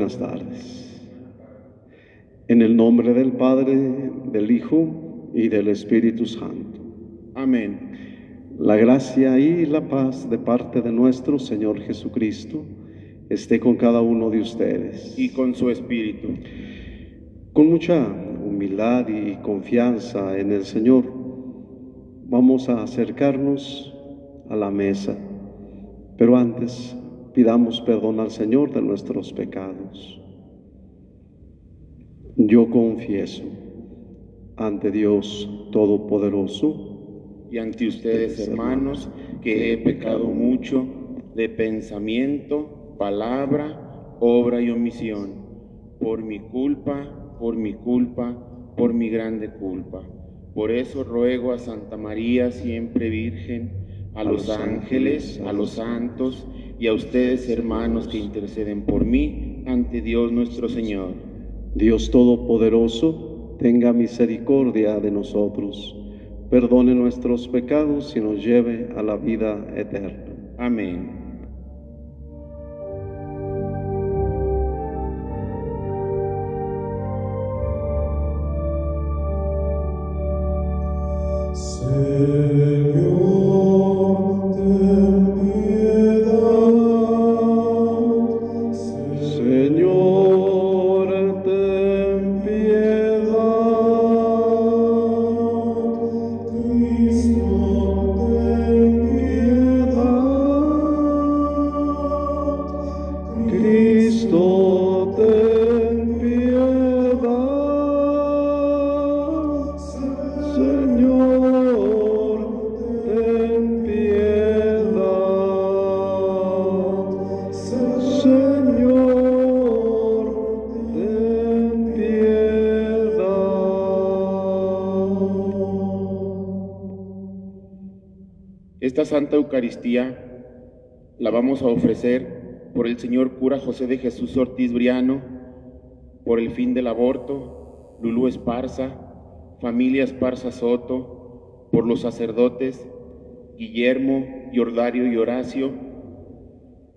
buenas tardes. En el nombre del Padre, del Hijo y del Espíritu Santo. Amén. La gracia y la paz de parte de nuestro Señor Jesucristo esté con cada uno de ustedes. Y con su espíritu. Con mucha humildad y confianza en el Señor, vamos a acercarnos a la mesa. Pero antes, pidamos perdón al Señor de nuestros pecados. Yo confieso ante Dios Todopoderoso y ante ustedes, hermanos, que he pecado mucho de pensamiento, palabra, obra y omisión, por mi culpa, por mi grande culpa. Por eso ruego a Santa María, siempre Virgen, a los ángeles, a los santos y a ustedes, hermanos, que interceden por mí ante Dios nuestro Señor. Dios Todopoderoso, tenga misericordia de nosotros, perdone nuestros pecados y nos lleve a la vida eterna. Amén. Esta Santa Eucaristía la vamos a ofrecer por el señor cura José de Jesús Ortiz Briano, por el fin del aborto, Lulú Esparza, familia Esparza Soto, por los sacerdotes Guillermo, Yordario y Horacio,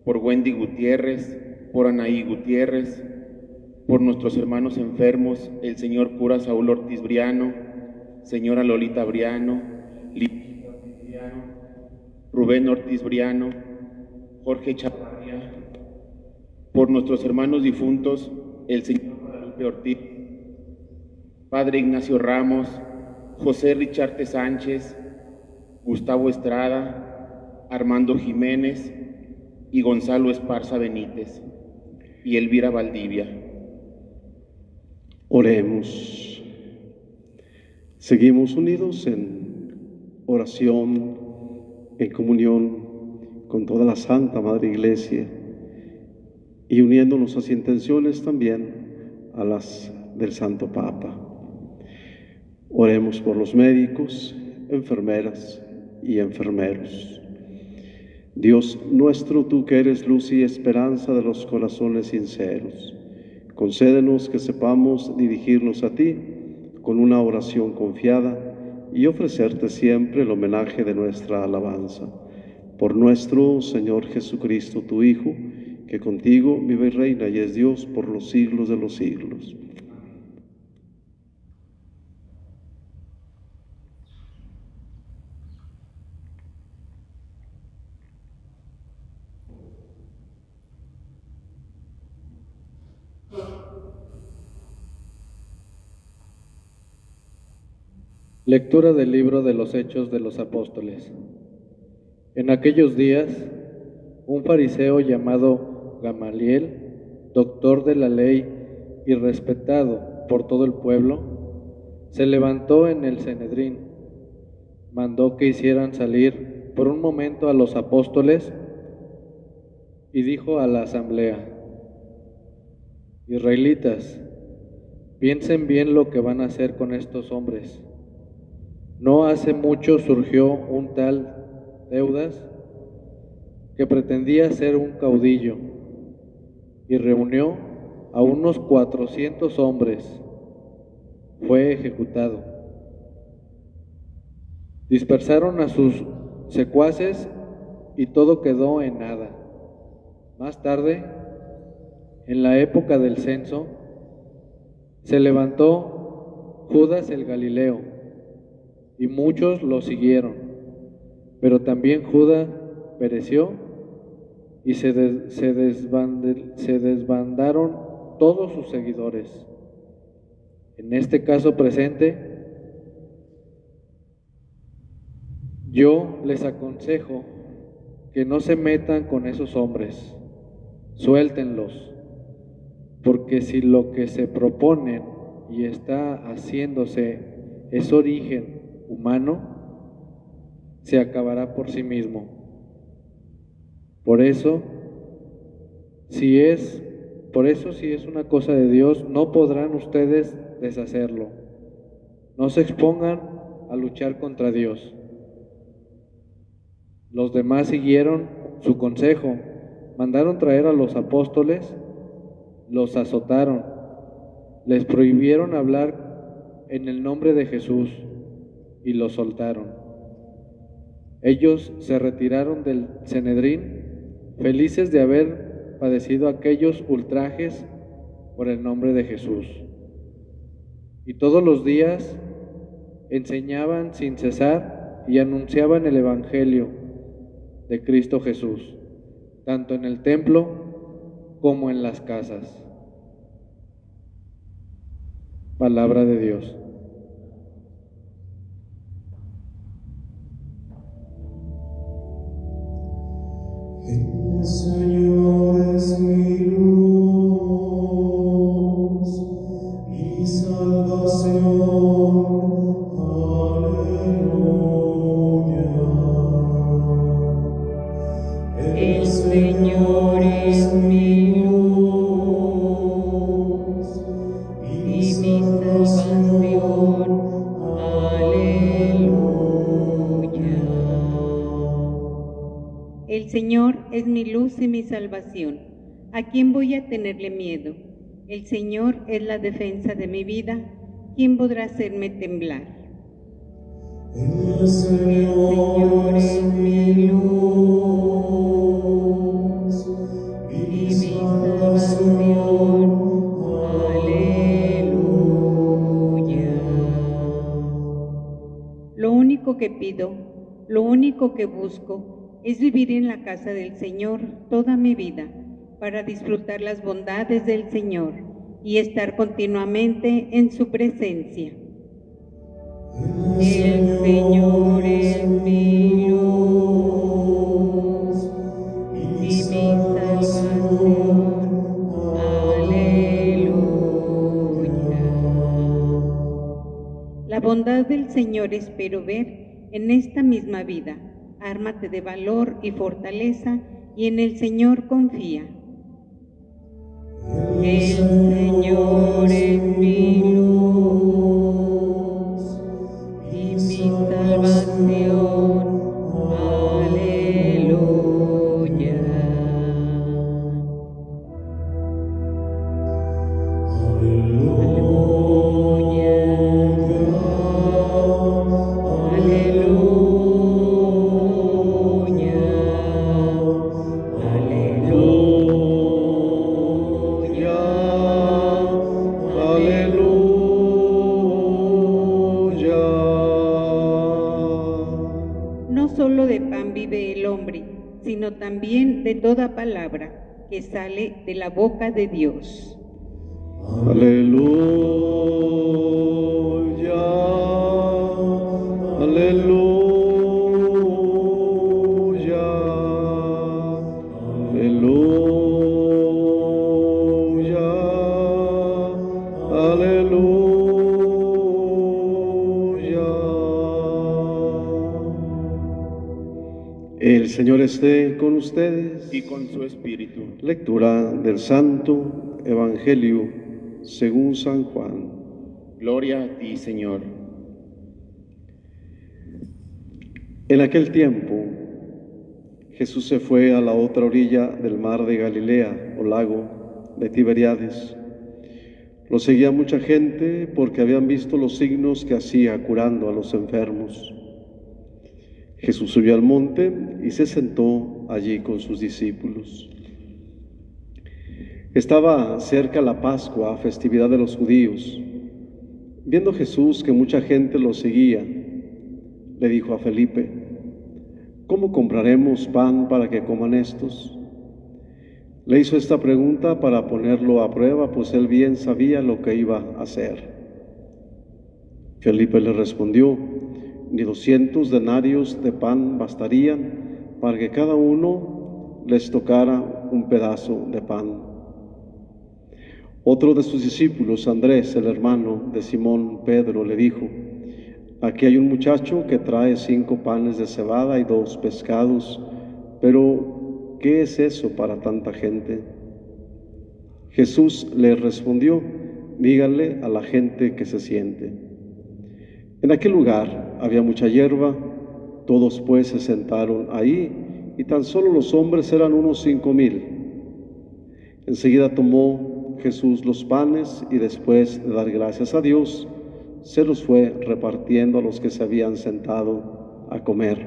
por Wendy Gutiérrez, por Anaí Gutiérrez, por nuestros hermanos enfermos, el señor cura Saúl Ortiz Briano, señora Lolita Briano, Rubén Ortiz Briano, Jorge Chavarría, por nuestros hermanos difuntos, el señor Guadalupe Ortiz, Padre Ignacio Ramos, José Richarte Sánchez, Gustavo Estrada, Armando Jiménez y Gonzalo Esparza Benítez y Elvira Valdivia. Oremos. Seguimos unidos en oración, en comunión con toda la Santa Madre Iglesia y uniendo nuestras intenciones también a las del Santo Papa. Oremos por los médicos, enfermeras y enfermeros. Dios nuestro, tú que eres luz y esperanza de los corazones sinceros, concédenos que sepamos dirigirnos a ti con una oración confiada y ofrecerte siempre el homenaje de nuestra alabanza. Por nuestro Señor Jesucristo, tu Hijo, que contigo vive y reina y es Dios por los siglos de los siglos. Lectura del libro de los Hechos de los Apóstoles. En aquellos días, un fariseo llamado Gamaliel, doctor de la ley y respetado por todo el pueblo, se levantó en el Sanedrín, mandó que hicieran salir por un momento a los apóstoles y dijo a la asamblea: Israelitas, piensen bien lo que van a hacer con estos hombres. No hace mucho surgió un tal Teudas que pretendía ser un caudillo y reunió a unos 400 hombres. Fue ejecutado. Dispersaron a sus secuaces y todo quedó en nada. Más tarde, en la época del censo, se levantó Judas el Galileo, y muchos lo siguieron, pero también Judas pereció, y se desbandaron todos sus seguidores. En este caso presente, yo les aconsejo que no se metan con esos hombres, suéltenlos, porque si lo que se proponen y está haciéndose es origen humano, se acabará por sí mismo. Por eso, si es una cosa de Dios, no podrán ustedes deshacerlo. No se expongan a luchar contra Dios. Los demás siguieron su consejo, mandaron traer a los apóstoles, los azotaron, les prohibieron hablar en el nombre de Jesús y los soltaron. Ellos se retiraron del Sanedrín, felices de haber padecido aquellos ultrajes por el nombre de Jesús. Y todos los días enseñaban sin cesar y anunciaban el Evangelio de Cristo Jesús, tanto en el templo como en las casas. Palabra de Dios. El Señor es mi luz y salvación. El Señor es mi luz y mi salvación. Aleluya. El Señor es mi luz y mi salvación. ¿A quién voy a tenerle miedo? El Señor es la defensa de mi vida. ¿Quién podrá hacerme temblar? El Señor es mi luz y mi salvación. Aleluya. Lo único que pido, lo único que busco, es vivir en la casa del Señor toda mi vida, para disfrutar las bondades del Señor y estar continuamente en su presencia. El Señor es mi luz y mi salvación. Aleluya. La bondad del Señor espero ver en esta misma vida. Ármate de valor y fortaleza y en el Señor confía. El Señor es mi luz y mi salvación. Aleluya. Sino también de toda palabra que sale de la boca de Dios. Aleluya, aleluya, aleluya, aleluya. El Señor esté con ustedes. Y con su espíritu. Lectura del Santo Evangelio según San Juan. Gloria a ti, Señor. En aquel tiempo, Jesús se fue a la otra orilla del mar de Galilea, o lago de Tiberíades. Lo seguía mucha gente porque habían visto los signos que hacía curando a los enfermos. Jesús subió al monte y se sentó allí con sus discípulos. Estaba cerca la Pascua, festividad de los judíos. Viendo Jesús que mucha gente lo seguía, le dijo a Felipe: ¿cómo compraremos pan para que coman estos? Le hizo esta pregunta para ponerlo a prueba, pues él bien sabía lo que iba a hacer. Felipe le respondió: ni 200 denarios de pan bastarían para que cada uno les tocara un pedazo de pan. Otro de sus discípulos, Andrés, el hermano de Simón Pedro, le dijo: aquí hay un muchacho que trae 5 panes de cebada y 2 pescados, pero ¿qué es eso para tanta gente? Jesús le respondió: díganle a la gente que se siente. En aquel lugar había mucha hierba, todos pues se sentaron ahí, y tan solo los hombres eran unos 5,000. Enseguida tomó Jesús los panes y después de dar gracias a Dios, se los fue repartiendo a los que se habían sentado a comer.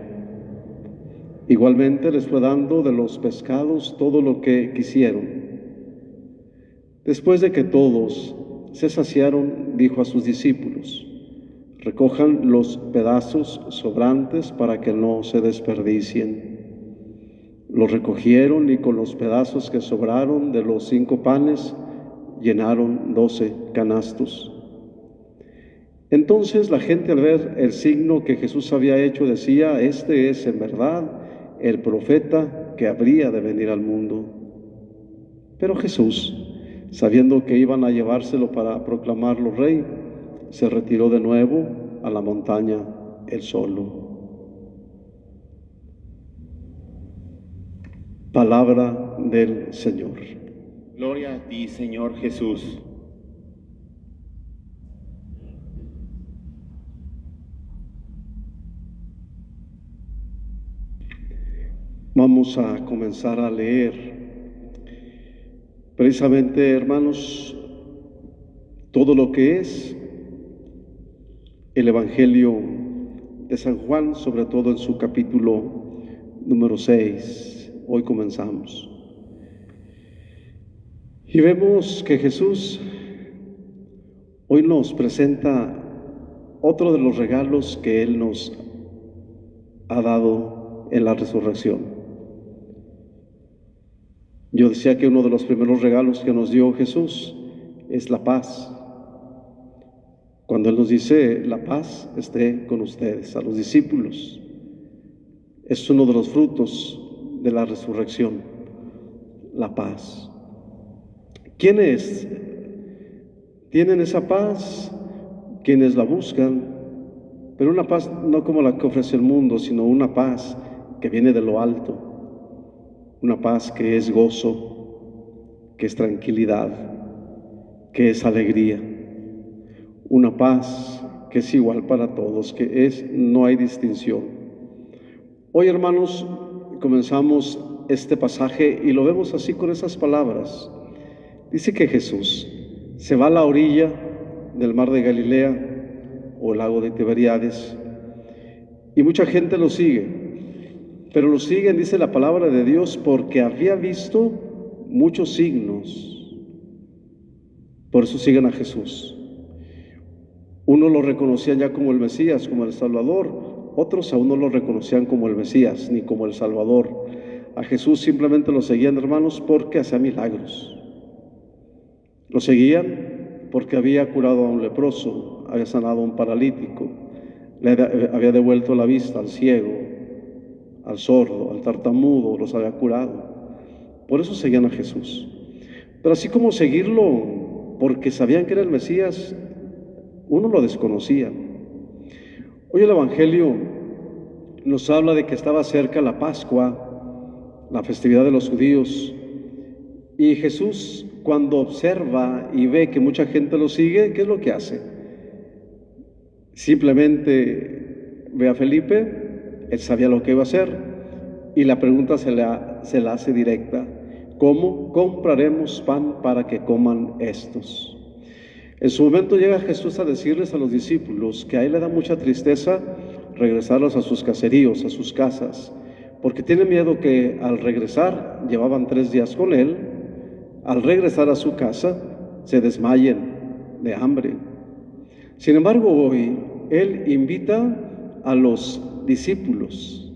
Igualmente les fue dando de los pescados todo lo que quisieron. Después de que todos se saciaron, dijo a sus discípulos: recojan los pedazos sobrantes para que no se desperdicien. Los recogieron y con los pedazos que sobraron de los 5 panes llenaron 12 canastos. Entonces la gente, al ver el signo que Jesús había hecho, decía: este es en verdad el profeta que habría de venir al mundo. Pero Jesús, sabiendo que iban a llevárselo para proclamarlo rey, se retiró de nuevo a la montaña él solo. Palabra del Señor. Gloria a ti, Señor Jesús. Vamos a comenzar a leer. Precisamente, hermanos, todo lo que es el Evangelio de San Juan, sobre todo en su capítulo número 6. Hoy comenzamos. Y vemos que Jesús hoy nos presenta otro de los regalos que Él nos ha dado en la resurrección. Yo decía que uno de los primeros regalos que nos dio Jesús es la paz. Cuando Él nos dice: la paz esté con ustedes, a los discípulos, es uno de los frutos de la resurrección, la paz. ¿Quiénes tienen esa paz? Quienes la buscan, pero una paz no como la que ofrece el mundo, sino una paz que viene de lo alto, una paz que es gozo, que es tranquilidad, que es alegría, una paz que es igual para todos, que no hay distinción. Hoy, hermanos, comenzamos este pasaje y lo vemos así, con esas palabras. Dice que Jesús se va a la orilla del mar de Galilea o el lago de Tiberíades y mucha gente lo sigue, pero lo siguen, dice la palabra de Dios, porque había visto muchos signos. Por eso siguen a Jesús. Unos lo reconocían ya como el Mesías, como el Salvador. Otros aún no lo reconocían como el Mesías ni como el Salvador. A Jesús simplemente lo seguían, hermanos, porque hacía milagros. Lo seguían porque había curado a un leproso, había sanado a un paralítico, le había devuelto la vista al ciego, al sordo, al tartamudo, los había curado. Por eso seguían a Jesús. Pero así como seguirlo porque sabían que era el Mesías, uno lo desconocía. Hoy el Evangelio nos habla de que estaba cerca la Pascua, la festividad de los judíos, y Jesús, cuando observa y ve que mucha gente lo sigue, ¿qué es lo que hace? Simplemente ve a Felipe, él sabía lo que iba a hacer, y la pregunta se la hace directa: ¿cómo compraremos pan para que coman estos? En su momento llega Jesús a decirles a los discípulos que a él le da mucha tristeza regresarlos a sus caseríos, a sus casas, porque tiene miedo que al regresar, llevaban 3 días con él, al regresar a su casa, se desmayen de hambre. Sin embargo, hoy Él invita a los discípulos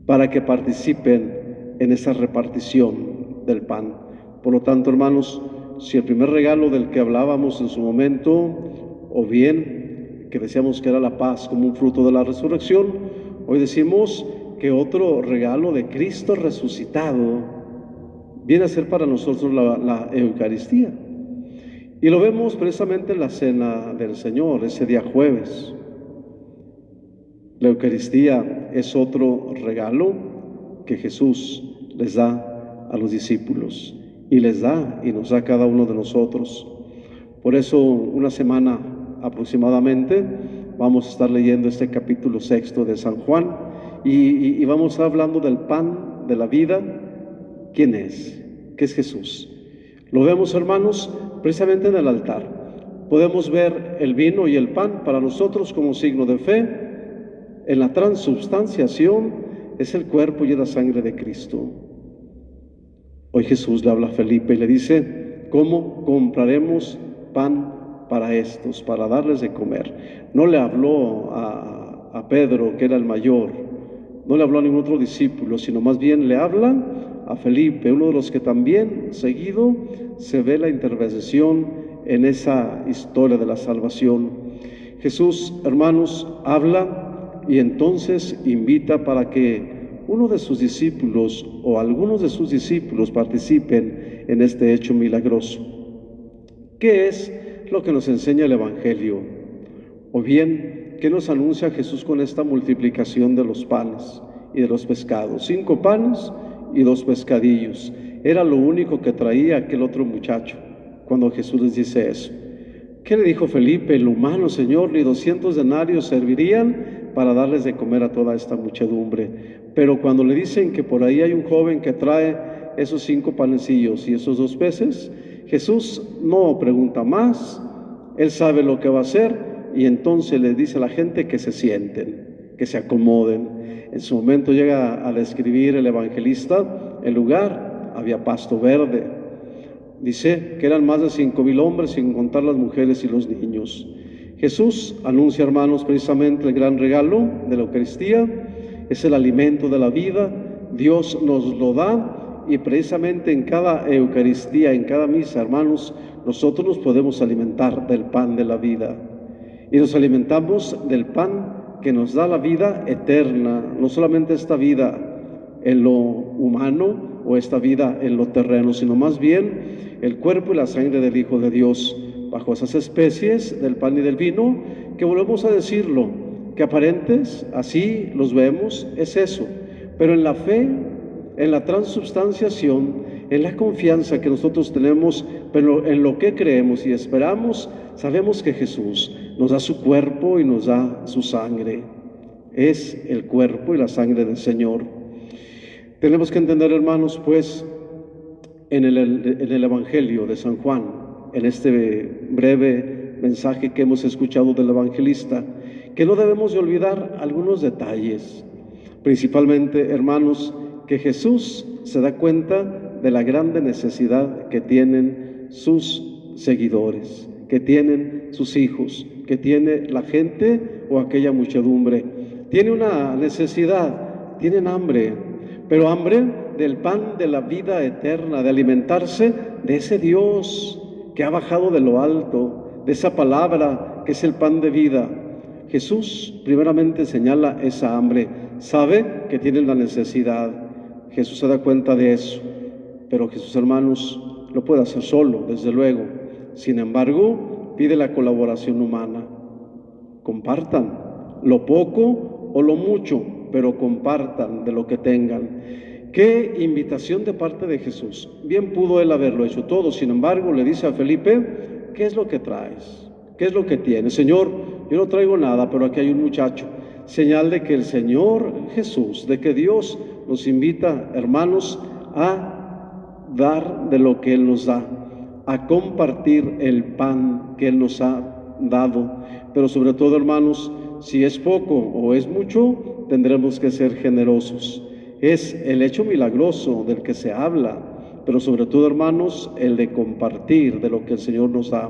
para que participen en esa repartición del pan. Por lo tanto, hermanos, si el primer regalo del que hablábamos en su momento, o bien que decíamos que era la paz como un fruto de la resurrección, hoy decimos que otro regalo de Cristo resucitado viene a ser para nosotros la Eucaristía. Y lo vemos precisamente en la Cena del Señor, ese día jueves. La Eucaristía es otro regalo que Jesús les da a los discípulos, y les da y nos da a cada uno de nosotros. Por eso, una semana aproximadamente, vamos a estar leyendo este capítulo 6 de San Juan, y vamos a estar hablando del pan de la vida. ¿Quién es? ¿Qué es Jesús? Lo vemos, hermanos, precisamente en el altar. Podemos ver el vino y el pan para nosotros como signo de fe. En la transubstanciación es el cuerpo y la sangre de Cristo. Hoy Jesús le habla a Felipe y le dice: ¿cómo compraremos pan para estos, para darles de comer? No le habló a Pedro, que era el mayor, no le habló a ningún otro discípulo, sino más bien le habla a Felipe, uno de los que también seguido se ve la intervención en esa historia de la salvación. Jesús, hermanos, habla y entonces invita para que uno de sus discípulos o algunos de sus discípulos participen en este hecho milagroso. ¿Qué es lo que nos enseña el Evangelio? O bien, ¿qué nos anuncia Jesús con esta multiplicación de los panes y de los pescados? 5 panes y 2 pescadillos. Era lo único que traía aquel otro muchacho cuando Jesús les dice eso. ¿Qué le dijo Felipe? El humano, Señor, ni 200 denarios servirían para darles de comer a toda esta muchedumbre. Pero cuando le dicen que por ahí hay un joven que trae esos 5 panecillos y esos 2 peces, Jesús no pregunta más. Él sabe lo que va a hacer y entonces le dice a la gente que se sienten, que se acomoden. En su momento llega a describir el evangelista el lugar. Había pasto verde. Dice que eran más de 5,000 hombres, sin contar las mujeres y los niños. Jesús anuncia, hermanos, precisamente el gran regalo de la Eucaristía. Es el alimento de la vida. Dios nos lo da y precisamente en cada Eucaristía, en cada misa, hermanos, nosotros nos podemos alimentar del pan de la vida. Y nos alimentamos del pan que nos da la vida eterna, no solamente esta vida en lo humano o esta vida en lo terreno, sino más bien el cuerpo y la sangre del Hijo de Dios, bajo esas especies del pan y del vino, que volvemos a decirlo, que aparentes, así los vemos, es eso, pero en la fe, en la transubstanciación, en la confianza que nosotros tenemos, pero en lo que creemos y esperamos, sabemos que Jesús nos da su cuerpo y nos da su sangre. Es el cuerpo y la sangre del Señor. Tenemos que entender, hermanos, pues, en el Evangelio de San Juan, en este breve mensaje que hemos escuchado del evangelista, que no debemos de olvidar algunos detalles. Principalmente, hermanos, que Jesús se da cuenta de la grande necesidad que tienen sus seguidores, que tienen sus hijos, que tiene la gente o aquella muchedumbre. Tiene una necesidad, tienen hambre, pero hambre del pan de la vida eterna, de alimentarse de ese Dios que ha bajado de lo alto, de esa palabra que es el pan de vida. Jesús primeramente señala esa hambre, sabe que tienen la necesidad. Jesús se da cuenta de eso, pero Jesús, hermanos, lo puede hacer solo, desde luego. Sin embargo, pide la colaboración humana. Compartan lo poco o lo mucho, pero compartan de lo que tengan. Qué invitación de parte de Jesús. Bien pudo él haberlo hecho todo, sin embargo, le dice a Felipe: ¿qué es lo que traes? ¿Qué es lo que tienes? Señor, yo no traigo nada, pero aquí hay un muchacho. Señal de que el Señor Jesús, de que Dios nos invita, hermanos, a dar de lo que Él nos da, a compartir el pan que Él nos ha dado. Pero sobre todo, hermanos, si es poco o es mucho, tendremos que ser generosos. Es el hecho milagroso del que se habla, pero sobre todo, hermanos, el de compartir de lo que el Señor nos da.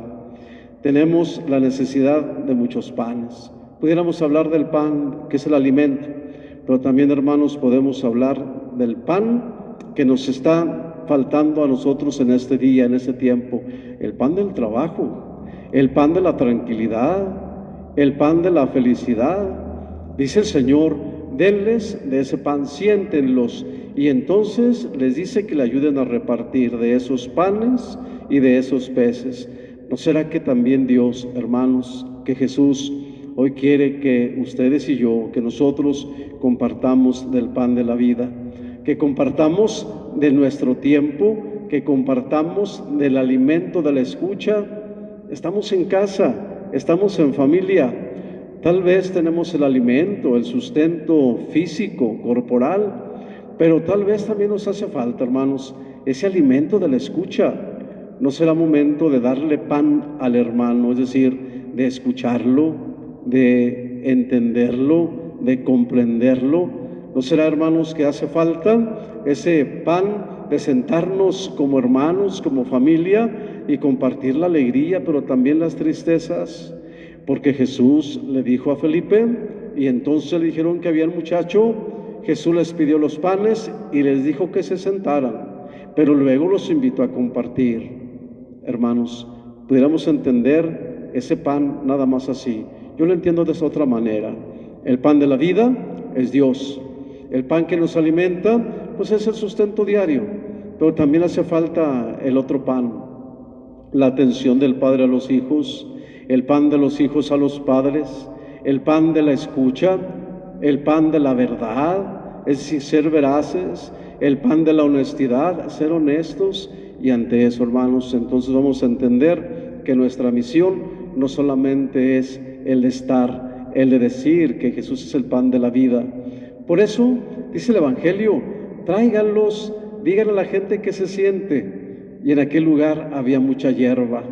Tenemos la necesidad de muchos panes. Pudiéramos hablar del pan, que es el alimento, pero también, hermanos, podemos hablar del pan que nos está faltando a nosotros en este día, en este tiempo. El pan del trabajo, el pan de la tranquilidad, el pan de la felicidad. Dice el Señor, denles de ese pan, siéntenlos. Y entonces les dice que le ayuden a repartir de esos panes y de esos peces. ¿No será que también Dios, hermanos, que Jesús hoy quiere que ustedes y yo, que nosotros compartamos del pan de la vida, que compartamos de nuestro tiempo, que compartamos del alimento de la escucha? Estamos en casa, estamos en familia, tal vez tenemos el alimento, el sustento físico, corporal, pero tal vez también nos hace falta, hermanos, ese alimento de la escucha. ¿No será momento de darle pan al hermano, es decir, de escucharlo, de entenderlo, de comprenderlo? ¿No será, hermanos, que hace falta ese pan de sentarnos como hermanos, como familia y compartir la alegría, pero también las tristezas? Porque Jesús le dijo a Felipe, y entonces le dijeron que había un muchacho. Jesús les pidió los panes y les dijo que se sentaran, pero luego los invitó a compartir. Hermanos, pudiéramos entender ese pan nada más así. Yo lo entiendo de esa otra manera. El pan de la vida es Dios. El pan que nos alimenta, pues es el sustento diario, pero también hace falta el otro pan, la atención del padre a los hijos, el pan de los hijos a los padres, el pan de la escucha, el pan de la verdad, es decir, ser veraces, el pan de la honestidad, ser honestos. Y ante eso, hermanos, entonces vamos a entender que nuestra misión no solamente es el de estar, el de decir que Jesús es el pan de la vida. Por eso dice el Evangelio, tráiganlos, díganle a la gente que se siente. Y en aquel lugar había mucha hierba.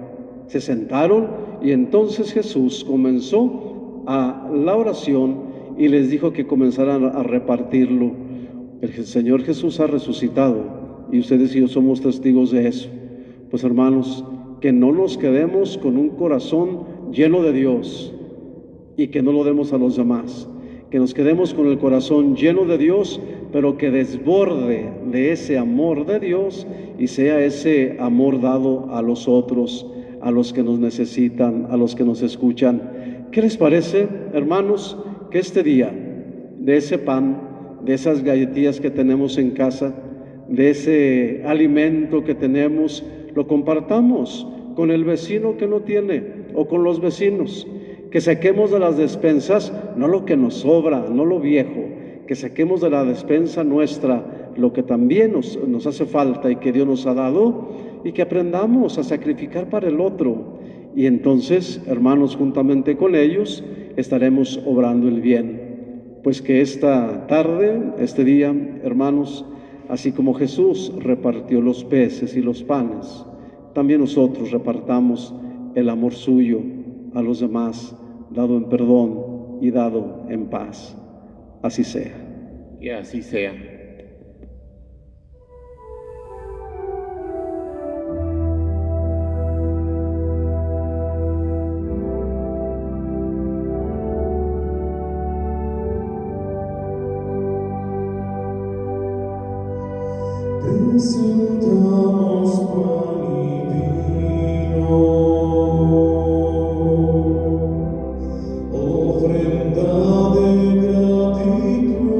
Se sentaron y entonces Jesús comenzó a la oración y les dijo que comenzaran a repartirlo. El Señor Jesús ha resucitado y ustedes y yo somos testigos de eso. Pues, hermanos, que no nos quedemos con un corazón lleno de Dios y que no lo demos a los demás. Que nos quedemos con el corazón lleno de Dios, pero que desborde de ese amor de Dios y sea ese amor dado a los otros, a los que nos necesitan, a los que nos escuchan. ¿Qué les parece, hermanos, que este día, de ese pan, de esas galletillas que tenemos en casa, de ese alimento que tenemos, lo compartamos con el vecino que no tiene o con los vecinos? Que saquemos de las despensas no lo que nos sobra, no lo viejo, que saquemos de la despensa nuestra lo que también nos hace falta y que Dios nos ha dado, y que aprendamos a sacrificar para el otro. Y entonces, hermanos, juntamente con ellos estaremos obrando el bien. Pues que esta tarde, este día, hermanos, así como Jesús repartió los peces y los panes, también nosotros repartamos el amor suyo a los demás, dado en perdón y dado en paz. Así sea. Que así sea. Presentamos pan y vino, ofrenda de gratitud.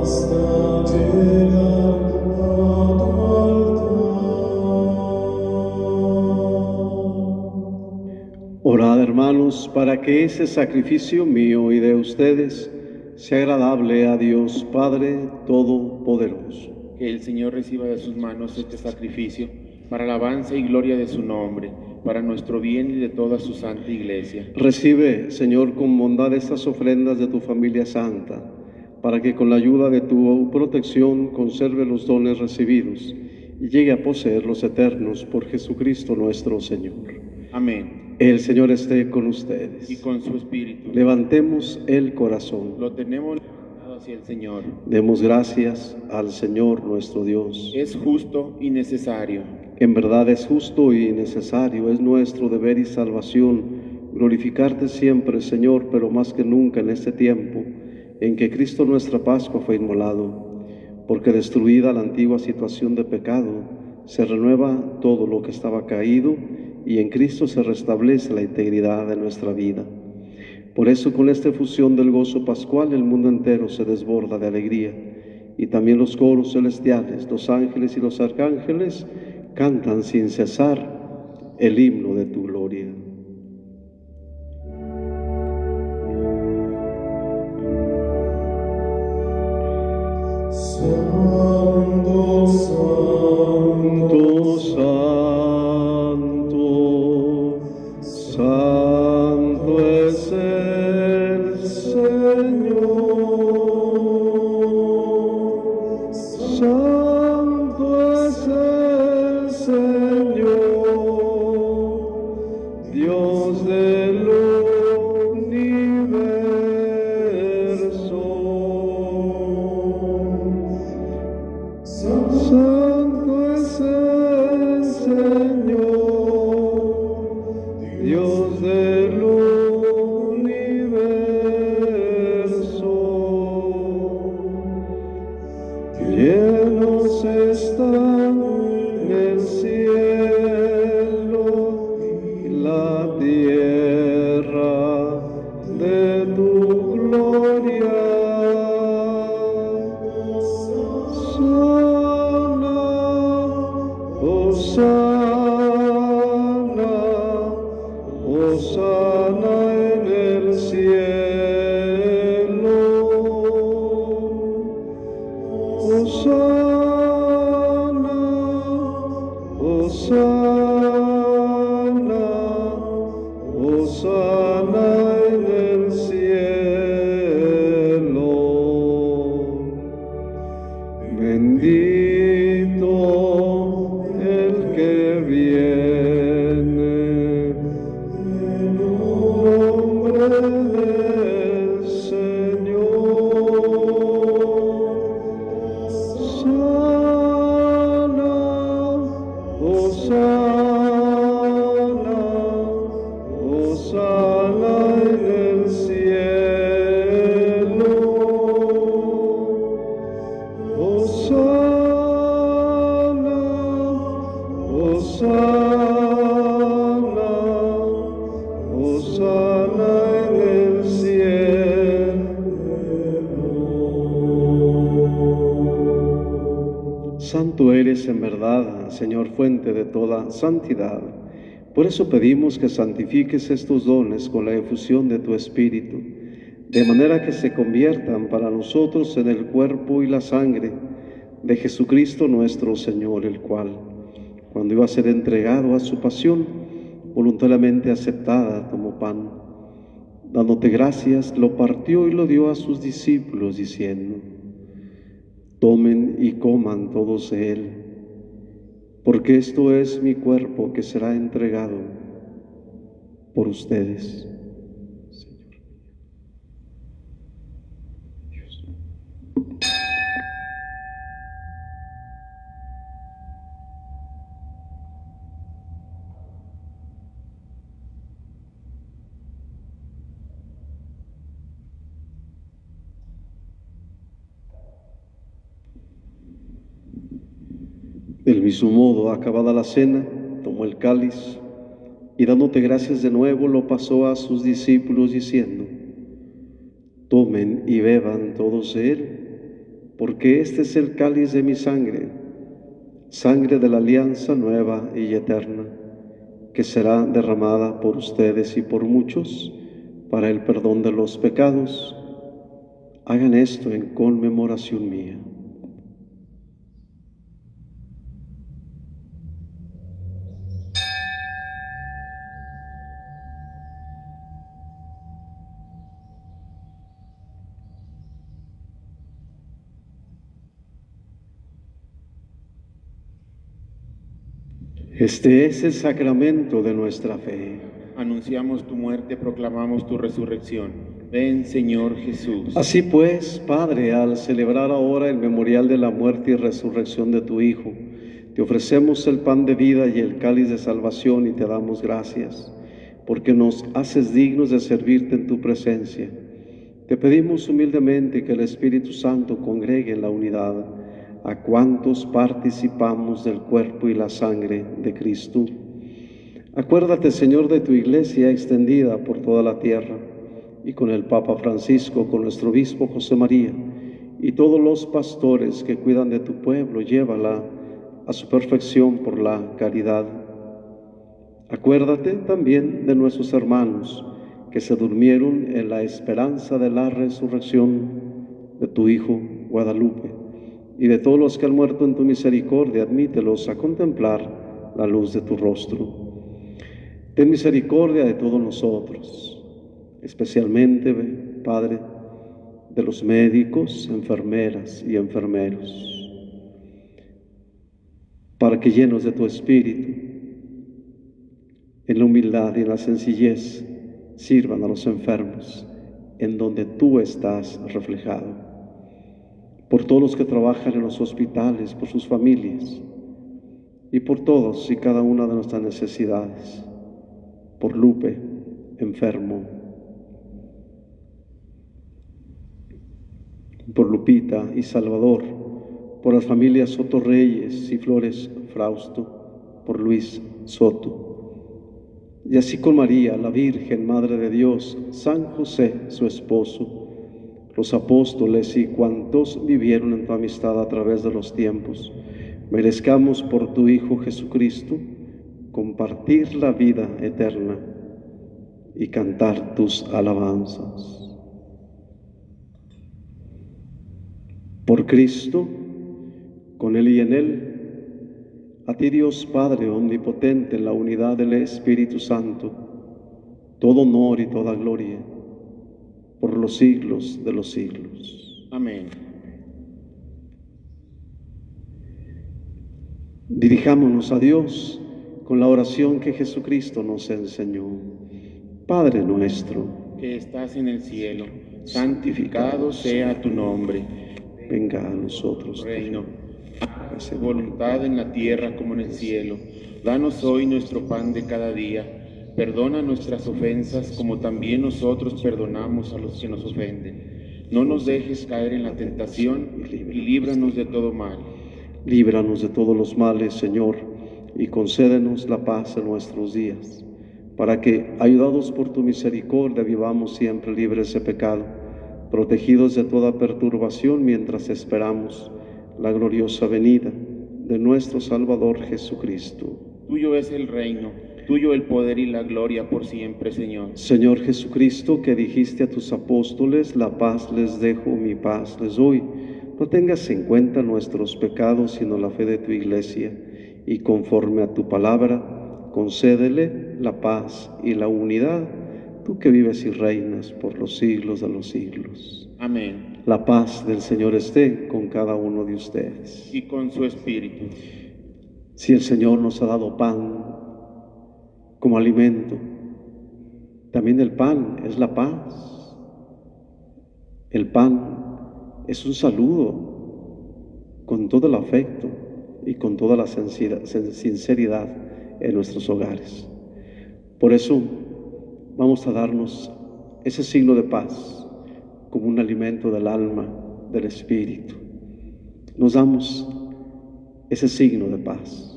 hasta llegar a tu altar. Orad, hermanos, para que ese sacrificio mío y de ustedes sea agradable a Dios Padre Todopoderoso. Que el Señor reciba de sus manos este sacrificio para alabanza y gloria de su nombre, para nuestro bien y de toda su santa iglesia. Recibe, Señor, con bondad estas ofrendas de tu familia santa, para que con la ayuda de tu protección conserve los dones recibidos y llegue a poseer los eternos por Jesucristo nuestro Señor. Amén. El Señor esté con ustedes. Y con su espíritu. Levantemos el corazón. Lo tenemos levantado hacia el Señor. Demos gracias al Señor nuestro Dios. Es justo y necesario. En verdad es justo y necesario, es nuestro deber y salvación glorificarte siempre, Señor, pero más que nunca en este tiempo en que Cristo nuestra Pascua fue inmolado, porque destruida la antigua situación de pecado, se renueva todo lo que estaba caído y en Cristo se restablece la integridad de nuestra vida. Por eso, con esta efusión del gozo pascual, el mundo entero se desborda de alegría, y también los coros celestiales, los ángeles y los arcángeles cantan sin cesar el himno de tu gloria. Santo, Santo, santo, santo es el Señor. Santo es el Señor, Dios del universo. Santo es el Señor, Dios del universo. Llenos están el cielo y la tierra de tu gloria. Hosana, Hosana en el cielo. Hosana, Hosana, Hosana en el cielo. Bendito el que viene en nombre del Señor. Sana, Hosana, Hosana en el cielo. Hosana, Hosana, Hosana en el cielo. Santo eres en verdad, Señor, fuente de toda santidad. Por eso pedimos que santifiques estos dones con la efusión de tu Espíritu, de manera que se conviertan para nosotros en el cuerpo y la sangre de Jesucristo nuestro Señor, el cual, cuando iba a ser entregado a su pasión, voluntariamente aceptada, tomó pan, dándote gracias, lo partió y lo dio a sus discípulos, diciendo: tomen y coman todos de él, porque esto es mi cuerpo que será entregado por ustedes. Del mismo modo, acabada la cena, tomó el cáliz y dándote gracias de nuevo, lo pasó a sus discípulos diciendo: tomen y beban todos de él, porque este es el cáliz de mi sangre, sangre de la alianza nueva y eterna, que será derramada por ustedes y por muchos para el perdón de los pecados. Hagan esto en conmemoración mía. Este es el sacramento de nuestra fe. Anunciamos tu muerte, proclamamos tu resurrección. Ven, Señor Jesús. Así pues, Padre, al celebrar ahora el memorial de la muerte y resurrección de tu Hijo, te ofrecemos el pan de vida y el cáliz de salvación y te damos gracias, porque nos haces dignos de servirte en tu presencia. Te pedimos humildemente que el Espíritu Santo congregue en la unidad a cuantos participamos del cuerpo y la sangre de Cristo. Acuérdate, Señor, de tu iglesia extendida por toda la tierra, y con el Papa Francisco, con nuestro obispo José María, y todos los pastores que cuidan de tu pueblo, llévala a su perfección por la caridad. Acuérdate también de nuestros hermanos que se durmieron en la esperanza de la resurrección de tu Hijo Guadalupe, y de todos los que han muerto en tu misericordia, admítelos a contemplar la luz de tu rostro. Ten misericordia de todos nosotros, especialmente, Padre, de los médicos, enfermeras y enfermeros, para que llenos de tu Espíritu, en la humildad y en la sencillez, sirvan a los enfermos en donde tú estás reflejado. Por todos los que trabajan en los hospitales, por sus familias, y por todos y cada una de nuestras necesidades, por Lupe, enfermo, por Lupita y Salvador, por las familias Soto Reyes y Flores Frausto, por Luis Soto, y así con María, la Virgen, Madre de Dios, San José, su esposo, los apóstoles y cuantos vivieron en tu amistad a través de los tiempos, merezcamos por tu Hijo Jesucristo compartir la vida eterna y cantar tus alabanzas. Por Cristo, con Él y en Él, a ti Dios Padre omnipotente, en la unidad del Espíritu Santo, todo honor y toda gloria, por los siglos de los siglos. Amén. Dirijámonos a Dios con la oración que Jesucristo nos enseñó. Padre nuestro, Que estás en el cielo, santificado sea tu nombre. venga a nosotros Tu reino, hágase tu voluntad en la tierra como en el cielo. Danos hoy nuestro pan de cada día. Perdona nuestras ofensas como también nosotros perdonamos a los que nos ofenden. No nos dejes caer en la tentación y líbranos de todo mal. Líbranos de todos los males, Señor, y concédenos la paz en nuestros días, para que, ayudados por tu misericordia, vivamos siempre libres de pecado, protegidos de toda perturbación mientras esperamos la gloriosa venida de nuestro Salvador Jesucristo. Tuyo es el reino, tuyo el poder y la gloria por siempre, Señor. Señor Jesucristo, que dijiste a tus apóstoles, la paz les dejo, mi paz les doy. No tengas en cuenta nuestros pecados, sino la fe de tu iglesia, y conforme a tu palabra, concédele la paz y la unidad, tú que vives y reinas por los siglos de los siglos. Amén. La paz del Señor esté con cada uno de ustedes. Y con su espíritu. Si el Señor nos ha dado pan como alimento, también el pan es la paz. El pan es un saludo con todo el afecto y con toda la sinceridad en nuestros hogares. Por eso vamos a darnos ese signo de paz como un alimento del alma, del espíritu. Nos damos ese signo de paz.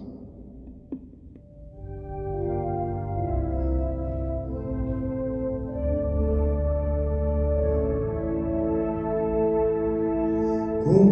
Con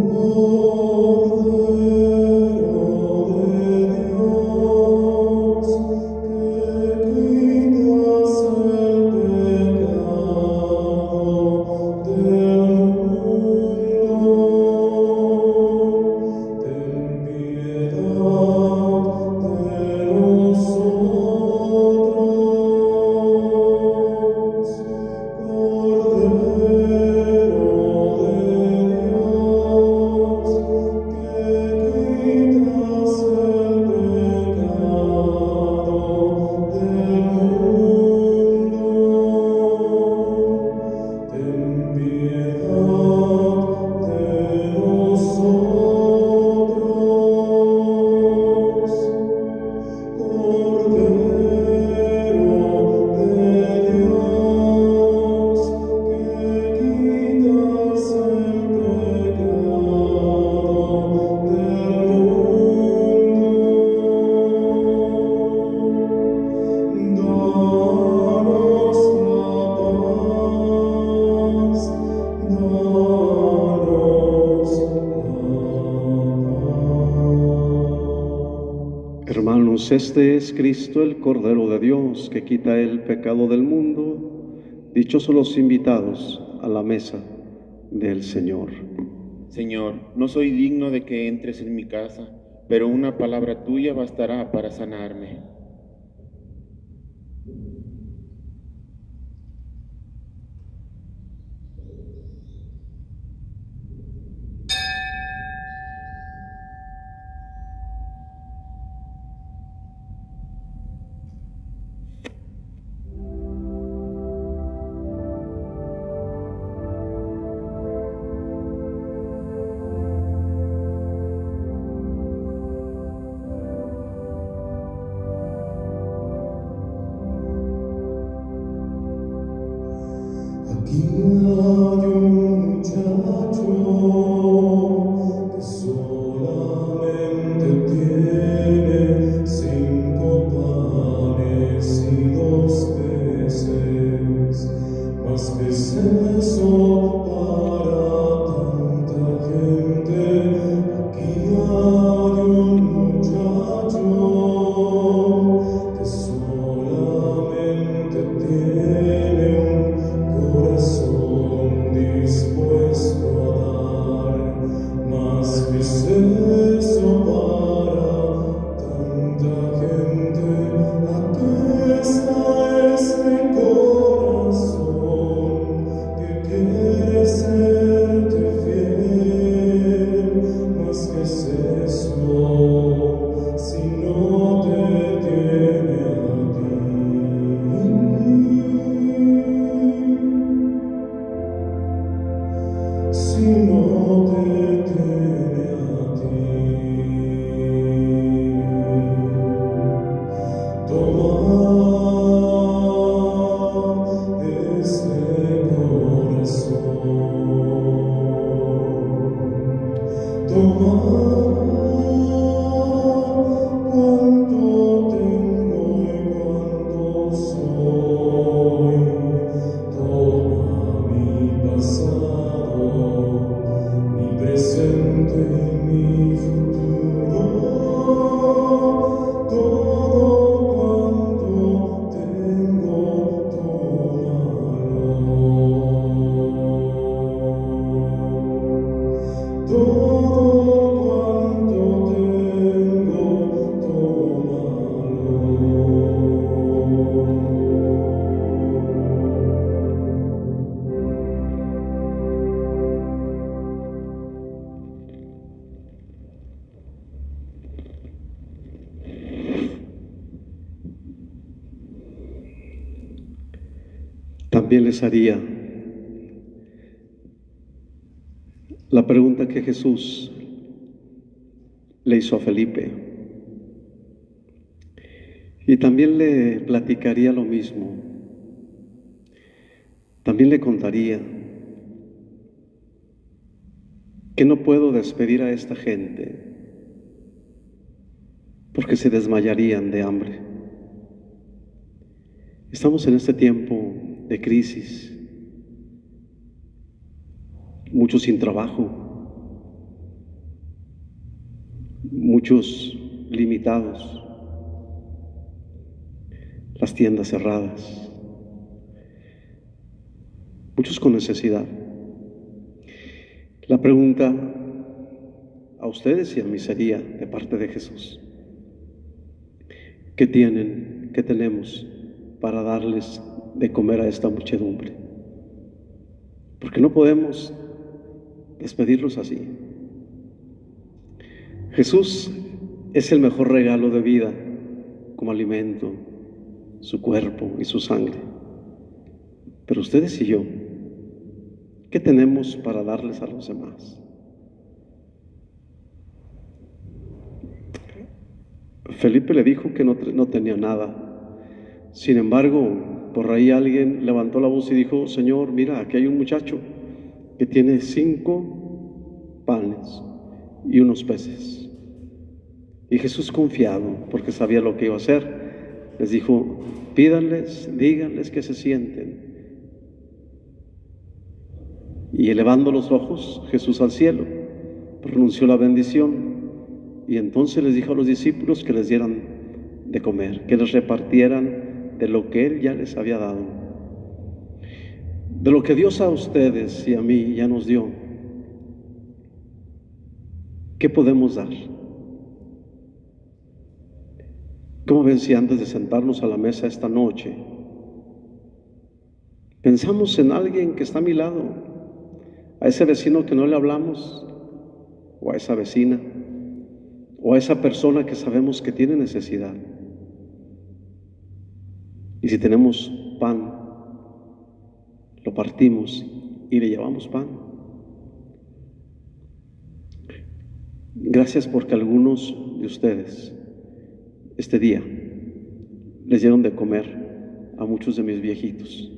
Hermanos, este es Cristo, el Cordero de Dios, que quita el pecado del mundo. Dichosos los invitados a la mesa del Señor. Señor, no soy digno de que entres en mi casa, pero una palabra tuya bastará para sanarme. Aquí hay un muchacho que solamente tiene 5 panes y 2 peces. Mas ¿qué es eso para tanta gente? Aquí hay un muchacho que solamente tiene un corazón dispuesto a dar. Mas ¿qué es eso para tanta gente? Aquí está este corazón que quiere serte fiel. Mas ¿qué es eso si no te tiene a ti? Si no te tiene a ti, toma este corazón, toma cuanto tengo y cuanto soy, toma mi pasado, mi presente y mi futuro, todo cuanto tengo, tómalo. Todo cuanto tengo, tómalo. También les haría la pregunta que Jesús le hizo a Felipe. Y también le platicaría lo mismo. También le contaría que no puedo despedir a esta gente porque se desmayarían de hambre. Estamos en este tiempo de crisis, muchos sin trabajo, muchos limitados, las tiendas cerradas, muchos con necesidad. La pregunta a ustedes y a mí sería, de parte de Jesús, ¿qué tienen, qué tenemos para darles de comer a esta muchedumbre? Porque no podemos despedirlos así. Jesús es el mejor regalo de vida como alimento, su cuerpo y su sangre. Pero ustedes y yo, ¿qué tenemos para darles a los demás? Felipe le dijo que no tenía nada. Sin embargo, por ahí alguien levantó la voz y dijo: Señor, mira, aquí hay un muchacho que tiene 5 panes y unos peces. Y Jesús, confiado, porque sabía lo que iba a hacer, les dijo: pídanles, díganles que se sienten. Y elevando los ojos, Jesús al cielo, pronunció la bendición. Y entonces les dijo a los discípulos que les dieran de comer, que les repartieran de lo que Él ya les había dado. De lo que Dios a ustedes y a mí ya nos dio, ¿qué podemos dar? ¿Cómo ven si antes de sentarnos a la mesa esta noche pensamos en alguien que está a mi lado, a ese vecino que no le hablamos, o a esa vecina, o a esa persona que sabemos que tiene necesidad? Y si tenemos pan, lo partimos y le llevamos pan. Gracias porque algunos de ustedes este día les dieron de comer a muchos de mis viejitos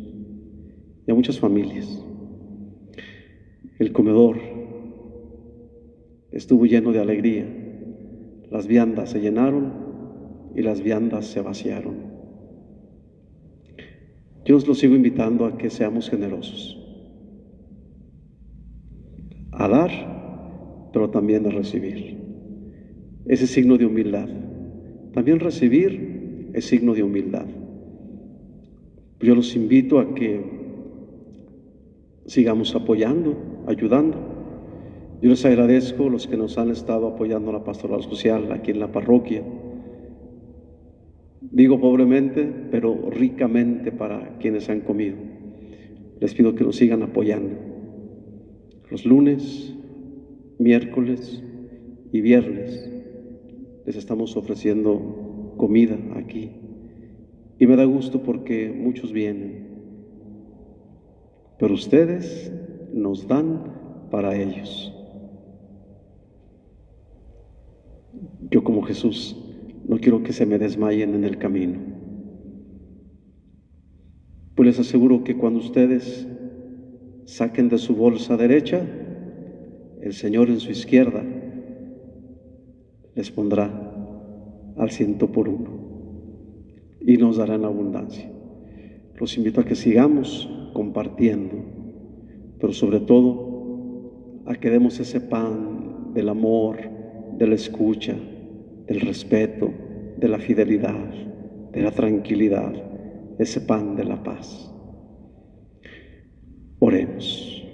y a muchas familias. El comedor estuvo lleno de alegría. Las viandas se llenaron y las viandas se vaciaron. Yo os lo sigo invitando a que seamos generosos, a dar, pero también a recibir. Ese es signo de humildad. También recibir es signo de humildad. Yo los invito a que sigamos apoyando, ayudando. Yo les agradezco a los que nos han estado apoyando en la pastoral social aquí en la parroquia. Digo pobremente, pero ricamente para quienes han comido. Les pido que nos sigan apoyando. Los lunes, miércoles y viernes les estamos ofreciendo comida aquí. Y me da gusto porque muchos vienen. Pero ustedes nos dan para ellos. Yo, como Jesús, no quiero que se me desmayen en el camino. Pues les aseguro que cuando ustedes saquen de su bolsa derecha, el Señor en su izquierda les pondrá al 100 por 1 y nos dará en abundancia. Los invito a que sigamos compartiendo, pero sobre todo a que demos ese pan del amor, de la escucha, del respeto, de la fidelidad, de la tranquilidad, ese pan de la paz. Oremos.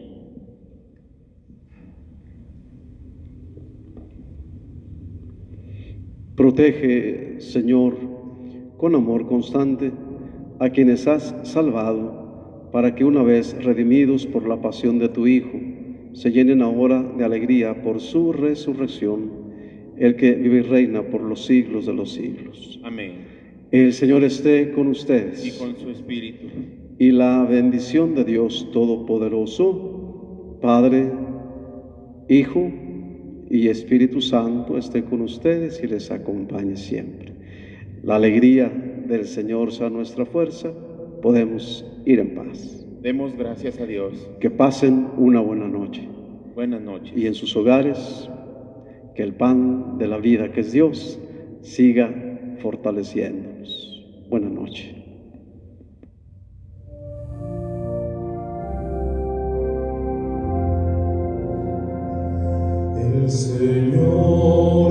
Protege, Señor, con amor constante a quienes has salvado, para que una vez redimidos por la pasión de tu Hijo, se llenen ahora de alegría por su resurrección, el que vive y reina por los siglos de los siglos. Amén. El Señor esté con ustedes. Y con su espíritu. Y la bendición de Dios Todopoderoso, Padre, Hijo y Espíritu Santo, esté con ustedes y les acompañe siempre. La alegría del Señor sea nuestra fuerza. Podemos ir en paz. Demos gracias a Dios. Que pasen una buena noche. Buenas noches. Y en sus hogares, que el pan de la vida, que es Dios, siga fortaleciéndonos. Buenas noches. El Señor